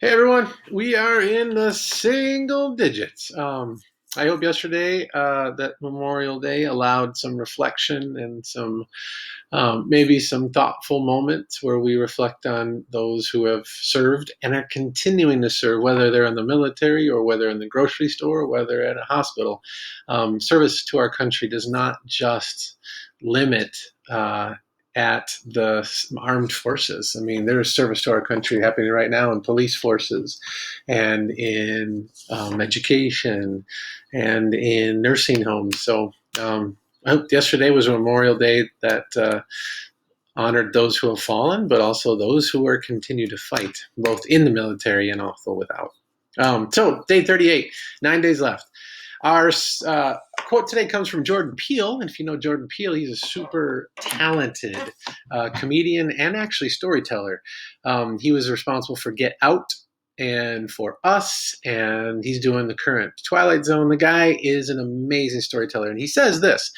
Hey everyone, we are in the single digits. I hope yesterday, that Memorial Day, allowed some reflection and some maybe some thoughtful moments where we reflect on those who have served and are continuing to serve, whether they're in the military or whether in the grocery store or whether at a hospital. Service to our country does not just limit. At the armed forces. I mean, there's service to our country happening right now in police forces and in education and in nursing homes. So I hope yesterday was a Memorial Day that honored those who have fallen, but also those who are continue to fight, both in the military and also without. So, day 38, 9 days left. Our quote today comes from Jordan Peele. And if you know Jordan Peele, he's a super talented comedian and actually storyteller. He was responsible for Get Out and for Us, and he's doing the current Twilight Zone. The guy is an amazing storyteller. And he says this: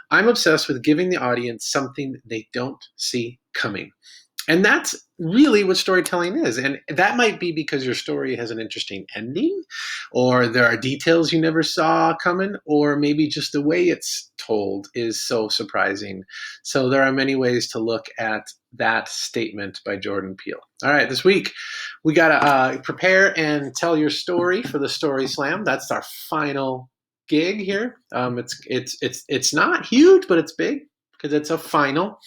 I'm obsessed with giving the audience something they don't see coming. And that's really what storytelling is. And that might be because your story has an interesting ending, or there are details you never saw coming, or maybe just the way it's told is so surprising. So there are many ways to look at that statement by Jordan Peele. All right, this week we got to prepare and tell your story for the Story Slam. That's our final gig here. It's not huge, but it's big because it's a final.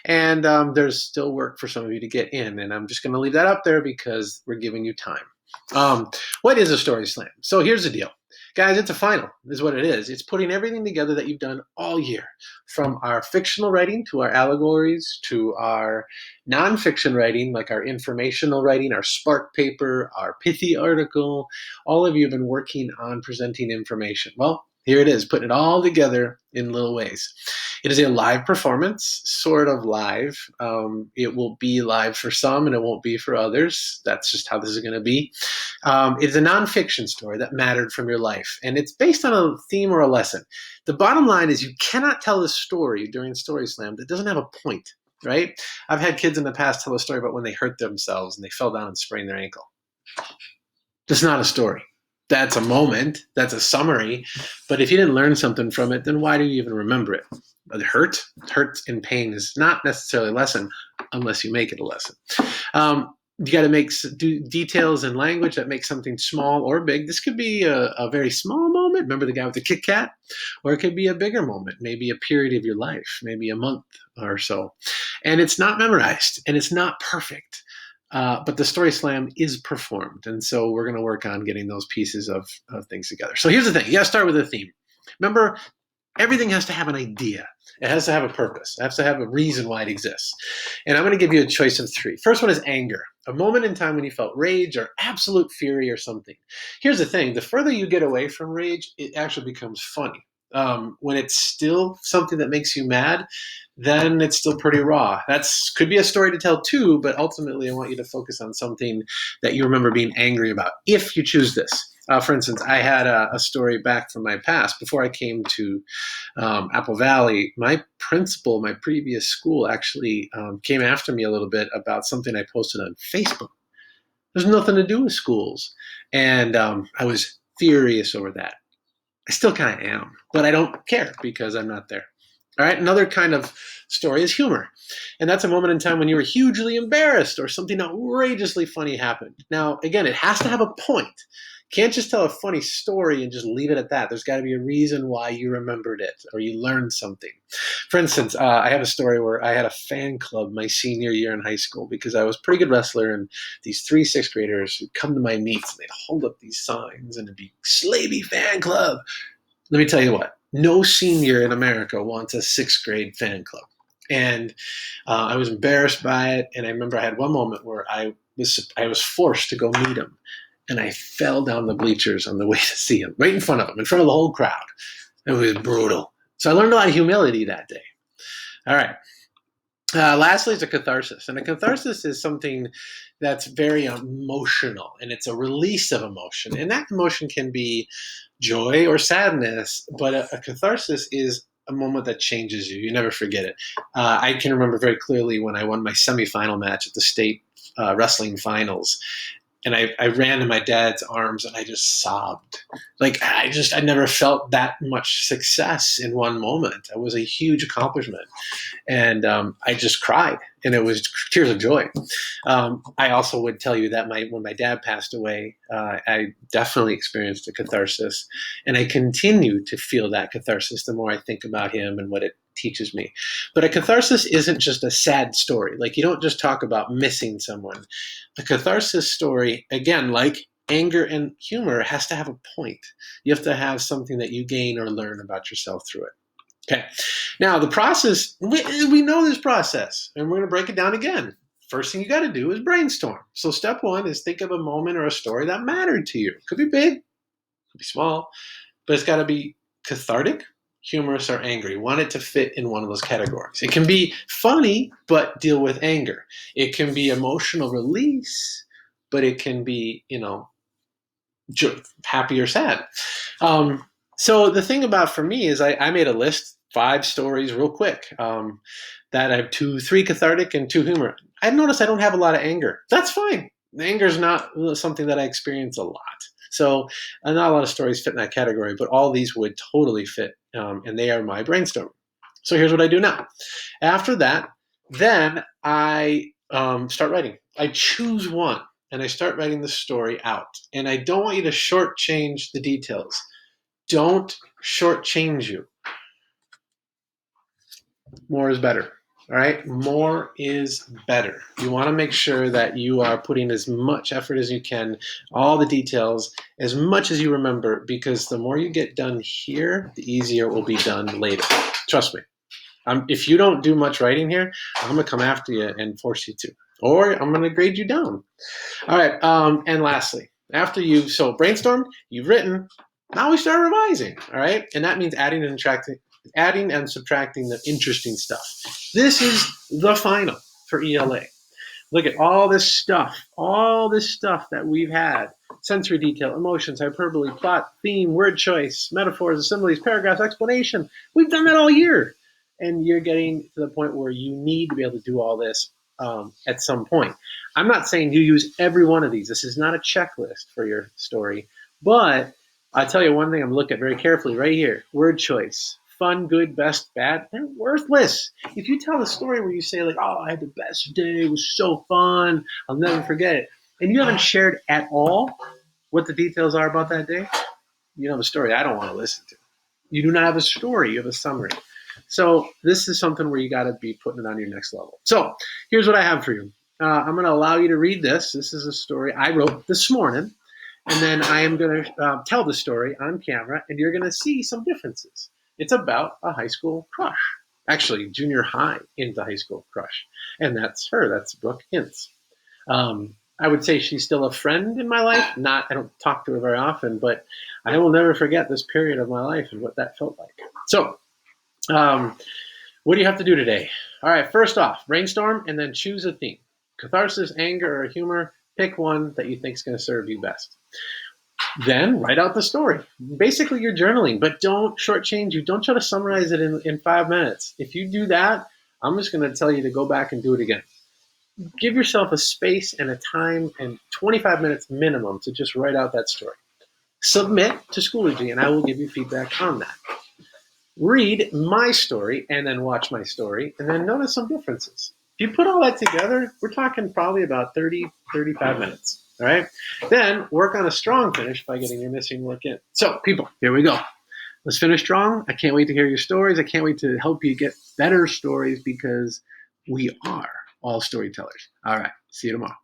And there's still work for some of you to get in. And I'm just going to leave that up there because we're giving you time. What is a story slam? So here's the deal. Guys, it's a final, is what it is. It's putting everything together that you've done all year, from our fictional writing to our allegories to our nonfiction writing, like our informational writing, our spark paper, our pithy article. All of you have been working on presenting information. Well, here it is, putting it all together in little ways. It is a live performance, sort of live. It will be live for some and it won't be for others. That's just how this is going to be. It is a nonfiction story that mattered from your life, and it's based on a theme or a lesson. The bottom line is you cannot tell a story during Story Slam that doesn't have a point, right? I've had kids in the past tell a story about when they hurt themselves and they fell down and sprained their ankle. That's not a story. That's a moment. That's a summary. But if you didn't learn something from it, then why do you even remember it? Hurt and pain is not necessarily a lesson unless you make it a lesson. You got to make details in language that make something small or big. This could be a very small moment. Remember the guy with the Kit Kat? Or it could be a bigger moment, maybe a period of your life, maybe a month or so. And it's not memorized and it's not perfect. But the Story Slam is performed. And so we're going to work on getting those pieces of things together. So here's the thing. You got to start with a theme. Remember, everything has to have an idea. It has to have a purpose. It has to have a reason why it exists. And I'm going to give you a choice of three. First one is anger, a moment in time when you felt rage or absolute fury or something. Here's the thing. The further you get away from rage, it actually becomes funny. When it's still something that makes you mad, then it's still pretty raw. That's could be a story to tell too, but ultimately I want you to focus on something that you remember being angry about, if you choose this. For instance, I had a story back from my past. Before I came to Apple Valley, my principal, my previous school, actually came after me a little bit about something I posted on Facebook. There's nothing to do with schools. And I was furious over that. I still kind of am, but I don't care because I'm not there. All right, another kind of story is humor. And that's a moment in time when you were hugely embarrassed or something outrageously funny happened. Now, again, it has to have a point. Can't just tell a funny story and just leave it at that. There's got to be a reason why you remembered it or you learned something. For instance, I have a story where I had a fan club my senior year in high school because I was a pretty good wrestler, and these 3 sixth graders would come to my meets and they'd hold up these signs and it'd be Slavey Fan Club. Let me tell you what, no senior in America wants a 6th grade fan club. And I was embarrassed by it. And I remember I had one moment where I was forced to go meet him. And I fell down the bleachers on the way to see him, right in front of him, in front of the whole crowd. It was brutal. So I learned a lot of humility that day. All right. Lastly, it's a catharsis. And a catharsis is something that's very emotional, and it's a release of emotion. And that emotion can be joy or sadness, but a catharsis is a moment that changes you. You never forget it. I can remember very clearly when I won my semifinal match at the state wrestling finals. and I ran to my dad's arms and I just sobbed. Like I never felt that much success in one moment. It was a huge accomplishment, and I just cried, and it was tears of joy. I also would tell you that when my dad passed away, I definitely experienced a catharsis, and I continue to feel that catharsis the more I think about him and what it teaches me. But a catharsis isn't just a sad story. Like, you don't just talk about missing someone. A catharsis story, again, like anger and humor, has to have a point. You have to have something that you gain or learn about yourself through it. Okay. Now, the process, we know this process, and we're going to break it down again. First thing you got to do is brainstorm. So step one is think of a moment or a story that mattered to you. It could be big, it could be small, but it's got to be cathartic, humorous, or angry. You want it to fit in one of those categories. It can be funny, but deal with anger. It can be emotional release, but it can be, happy or sad. So the thing about for me is I made a list, 5 stories real quick, that I have 3 cathartic and 2 humor. I've noticed I don't have a lot of anger. That's fine. Anger is not something that I experience a lot. So not a lot of stories fit in that category, but all these would totally fit, and they are my brainstorm. So here's what I do now. After that, then I start writing. I choose one, and I start writing the story out. And I don't want you to shortchange the details. Don't shortchange you. More is better. All right? More is better. You want to make sure that you are putting as much effort as you can, all the details, as much as you remember, because the more you get done here, the easier it will be done later. Trust me. If you don't do much writing here, I'm going to come after you and force you to. Or I'm going to grade you down. All right. And lastly, after you've brainstormed, you've written, now we start revising. All right. And that means adding and subtracting the interesting stuff. This is the final for ELA. Look at all this stuff that we've had. Sensory detail, emotions, hyperbole, plot, theme, word choice, metaphors, assemblies, paragraphs, explanation. We've done that all year. And you're getting to the point where you need to be able to do all this at some point. I'm not saying you use every one of these. This is not a checklist for your story. But I'll tell you one thing I'm looking at very carefully right here. Word choice. Fun, good, best, bad. They're worthless. If you tell a story where you say, like, oh, I had the best day. It was so fun. I'll never forget it. And you haven't shared at all what the details are about that day, you have a story I don't want to listen to. You do not have a story. You have a summary. So this is something where you got to be putting it on your next level. So here's what I have for you. I'm going to allow you to read this. This is a story I wrote this morning. And then I am going to tell the story on camera, and you're going to see some differences. It's about a high school crush. Actually, junior high into high school crush. And that's her. That's Brooke Hintz. I would say she's still a friend in my life. I don't talk to her very often, but I will never forget this period of my life and what that felt like. So, what do you have to do today? All right, first off, brainstorm and then choose a theme. Catharsis, anger, or humor. Pick one that you think is going to serve you best. Then write out the story. Basically, you're journaling, but don't shortchange you. Don't try to summarize it in 5 minutes. If you do that, I'm just going to tell you to go back and do it again. Give yourself a space and a time and 25 minutes minimum to just write out that story. Submit to Schoology, and I will give you feedback on that. Read my story and then watch my story, and then notice some differences. If you put all that together, we're talking probably about 30, 35 minutes. All right? Then work on a strong finish by getting your missing work in. So, people, here we go. Let's finish strong. I can't wait to hear your stories. I can't wait to help you get better stories because we are all storytellers. All right. See you tomorrow.